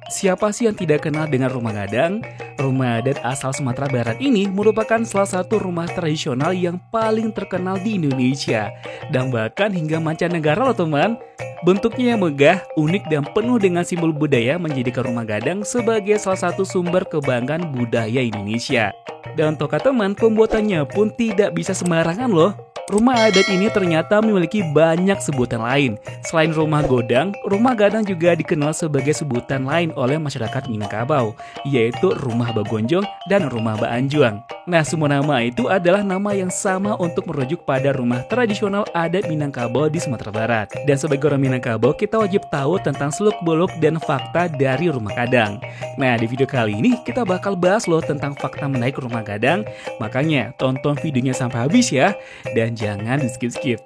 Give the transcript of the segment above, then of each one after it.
Siapa sih yang tidak kenal dengan rumah gadang? Rumah adat asal Sumatera Barat ini merupakan salah satu rumah tradisional yang paling terkenal di Indonesia. Dan bahkan hingga mancanegara loh teman. Bentuknya yang megah, unik dan penuh dengan simbol budaya menjadikan rumah gadang sebagai salah satu sumber kebanggaan budaya Indonesia. Dan toka teman, pembuatannya pun tidak bisa sembarangan loh. Rumah adat ini ternyata memiliki banyak sebutan lain. Selain rumah gadang juga dikenal sebagai sebutan lain oleh masyarakat Minangkabau, yaitu rumah Bagonjong dan rumah Baanjuang. Nah, semua nama itu adalah nama yang sama untuk merujuk pada rumah tradisional adat Minangkabau di Sumatera Barat. Dan sebagai orang Minangkabau, kita wajib tahu tentang seluk-beluk dan fakta dari rumah gadang. Nah, di video kali ini kita bakal bahas loh tentang fakta menarik rumah gadang. Makanya tonton videonya sampai habis ya. Dan jangan di skip-skip.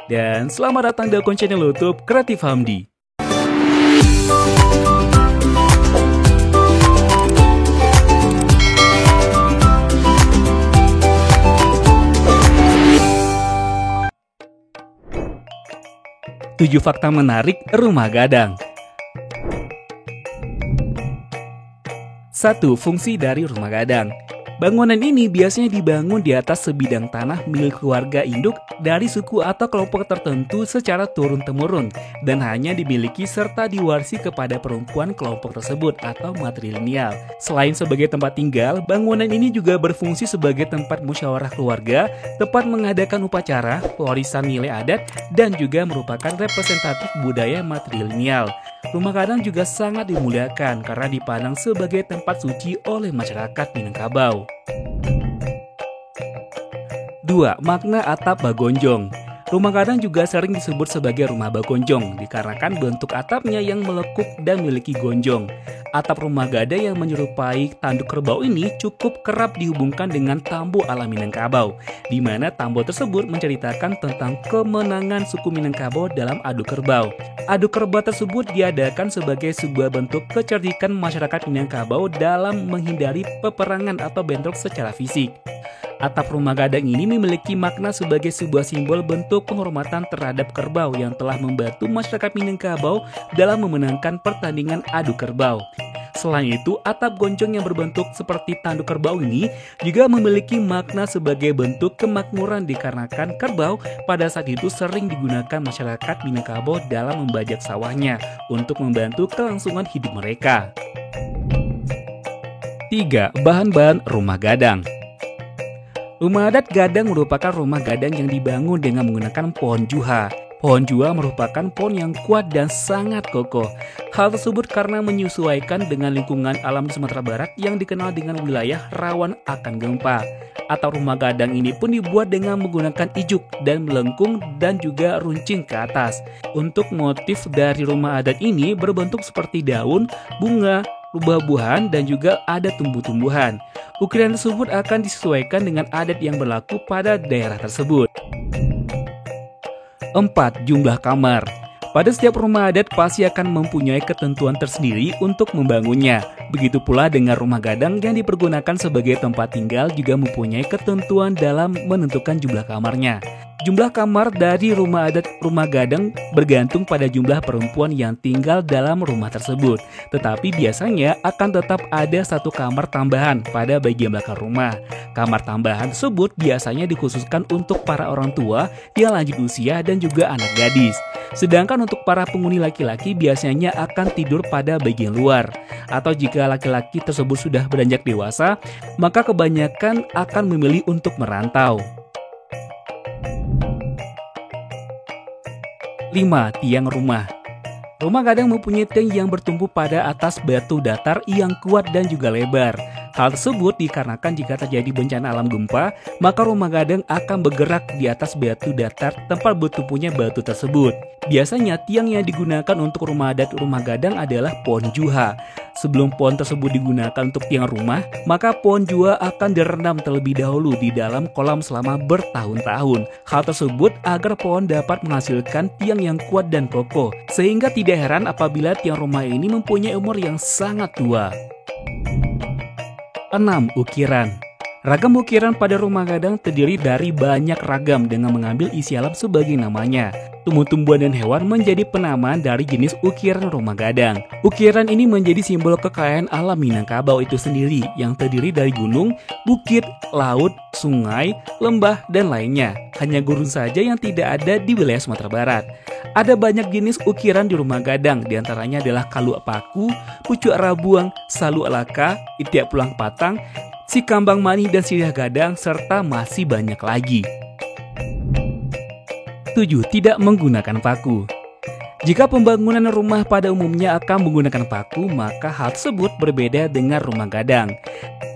Dan selamat datang di akun channel YouTube Kreatif Hamdi. Tujuh fakta menarik rumah gadang. 1. Fungsi dari rumah gadang. Bangunan ini biasanya dibangun di atas sebidang tanah milik keluarga induk dari suku atau kelompok tertentu secara turun-temurun dan hanya dimiliki serta diwarisi kepada perempuan kelompok tersebut atau matrilineal. Selain sebagai tempat tinggal, bangunan ini juga berfungsi sebagai tempat musyawarah keluarga, tempat mengadakan upacara, pewarisan nilai adat, dan juga merupakan representatif budaya matrilineal. Rumah gadang juga sangat dimuliakan karena dipandang sebagai tempat suci oleh masyarakat Minangkabau. 2. Makna atap Bagonjong. Rumah gadang juga sering disebut sebagai rumah Bagonjong dikarenakan bentuk atapnya yang melekuk dan memiliki gonjong. Atap rumah gadang yang menyerupai tanduk kerbau ini cukup kerap dihubungkan dengan tambo ala Minangkabau, di mana tambo tersebut menceritakan tentang kemenangan suku Minangkabau dalam adu kerbau. Adu kerbau tersebut diadakan sebagai sebuah bentuk kecerdikan masyarakat Minangkabau dalam menghindari peperangan atau bentrok secara fisik. Atap rumah gadang ini memiliki makna sebagai sebuah simbol bentuk penghormatan terhadap kerbau yang telah membantu masyarakat Minangkabau dalam memenangkan pertandingan adu kerbau. Selain itu, atap gonjong yang berbentuk seperti tanduk kerbau ini juga memiliki makna sebagai bentuk kemakmuran dikarenakan kerbau pada saat itu sering digunakan masyarakat Minangkabau dalam membajak sawahnya untuk membantu kelangsungan hidup mereka. 3. Bahan-bahan rumah gadang. Rumah adat gadang merupakan rumah gadang yang dibangun dengan menggunakan pohon juha. Pohon juha merupakan pohon yang kuat dan sangat kokoh. Hal tersebut karena menyesuaikan dengan lingkungan alam di Sumatera Barat yang dikenal dengan wilayah rawan akan gempa. Atap rumah gadang ini pun dibuat dengan menggunakan ijuk dan melengkung dan juga runcing ke atas. Untuk motif dari rumah adat ini berbentuk seperti daun, bunga, buah-buahan, dan juga ada tumbuh-tumbuhan. Ukiran tersebut akan disesuaikan dengan adat yang berlaku pada daerah tersebut. 4. Jumlah kamar. Pada setiap rumah adat pasti akan mempunyai ketentuan tersendiri untuk membangunnya. Begitu pula dengan rumah gadang yang dipergunakan sebagai tempat tinggal juga mempunyai ketentuan dalam menentukan jumlah kamarnya. Jumlah kamar dari rumah adat rumah gadang bergantung pada jumlah perempuan yang tinggal dalam rumah tersebut. Tetapi biasanya akan tetap ada satu kamar tambahan pada bagian belakang rumah. Kamar tambahan tersebut biasanya dikhususkan untuk para orang tua yang lanjut usia dan juga anak gadis. Sedangkan untuk para penghuni laki-laki biasanya akan tidur pada bagian luar. Atau jika laki-laki tersebut sudah beranjak dewasa, maka kebanyakan akan memilih untuk merantau. 5. Tiang rumah. Rumah gadang mempunyai tiang yang bertumpu pada atas batu datar yang kuat dan juga lebar. Hal tersebut dikarenakan jika terjadi bencana alam gempa, maka rumah gadang akan bergerak di atas batu datar tempat bertumpunya batu tersebut. Biasanya tiang yang digunakan untuk rumah adat rumah gadang adalah pohon juha. Sebelum pohon tersebut digunakan untuk tiang rumah, maka pohon juha akan direndam terlebih dahulu di dalam kolam selama bertahun-tahun. Hal tersebut agar pohon dapat menghasilkan tiang yang kuat dan kokoh, sehingga tidak heran apabila tiang rumah ini mempunyai umur yang sangat tua. 6. Ukiran. Ragam ukiran pada rumah gadang terdiri dari banyak ragam dengan mengambil isi alam sebagai namanya. Tumbuh-tumbuhan dan hewan menjadi penamaan dari jenis ukiran rumah gadang. Ukiran ini menjadi simbol kekayaan alam Minangkabau itu sendiri yang terdiri dari gunung, bukit, laut, sungai, lembah, dan lainnya. Hanya gurun saja yang tidak ada di wilayah Sumatera Barat. Ada banyak jenis ukiran di rumah gadang, diantaranya adalah kalu paku, pucuk rabuang, salu alaka, itiak pulang patang, si kambang mani dan sirih gadang, serta masih banyak lagi. 7. Tidak menggunakan paku. Jika pembangunan rumah pada umumnya akan menggunakan paku, maka hal tersebut berbeda dengan rumah gadang.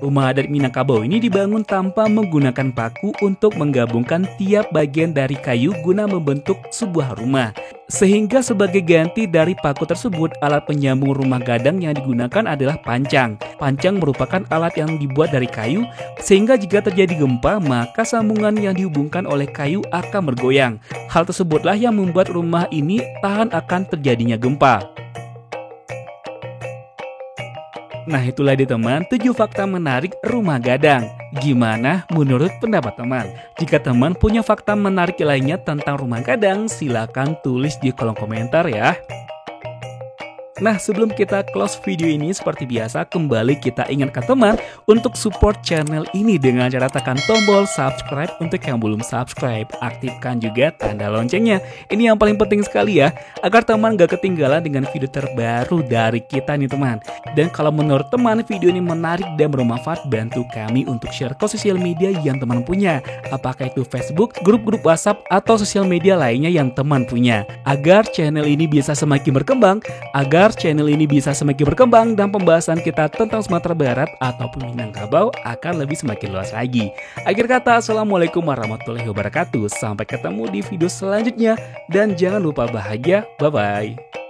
Rumah adat Minangkabau ini dibangun tanpa menggunakan paku untuk menggabungkan tiap bagian dari kayu guna membentuk sebuah rumah. Sehingga sebagai ganti dari paku tersebut, alat penyambung rumah gadang yang digunakan adalah pancang. Pancang merupakan alat yang dibuat dari kayu, sehingga jika terjadi gempa, maka sambungan yang dihubungkan oleh kayu akan bergoyang. Hal tersebutlah yang membuat rumah ini tahan akan terjadinya gempa. Nah, itulah dia teman, 7 fakta menarik rumah gadang. Gimana menurut pendapat teman? Jika teman punya fakta menarik lainnya tentang rumah gadang, silakan tulis di kolom komentar ya. Nah, sebelum kita close video ini, seperti biasa kembali kita ingatkan teman untuk support channel ini dengan cara tekan tombol subscribe untuk yang belum subscribe. Aktifkan juga tanda loncengnya. Ini yang paling penting sekali ya, agar teman gak ketinggalan dengan video terbaru dari kita nih teman. Dan kalau menurut teman video ini menarik dan bermanfaat, bantu kami untuk share ke sosial media yang teman punya. Apakah itu Facebook, grup-grup WhatsApp, atau sosial media lainnya yang teman punya. Agar channel ini bisa semakin berkembang, dan pembahasan kita tentang Sumatera Barat ataupun Minangkabau akan lebih semakin luas lagi. Akhir kata, Assalamualaikum warahmatullahi wabarakatuh. Sampai ketemu di video selanjutnya dan jangan lupa bahagia. Bye-bye.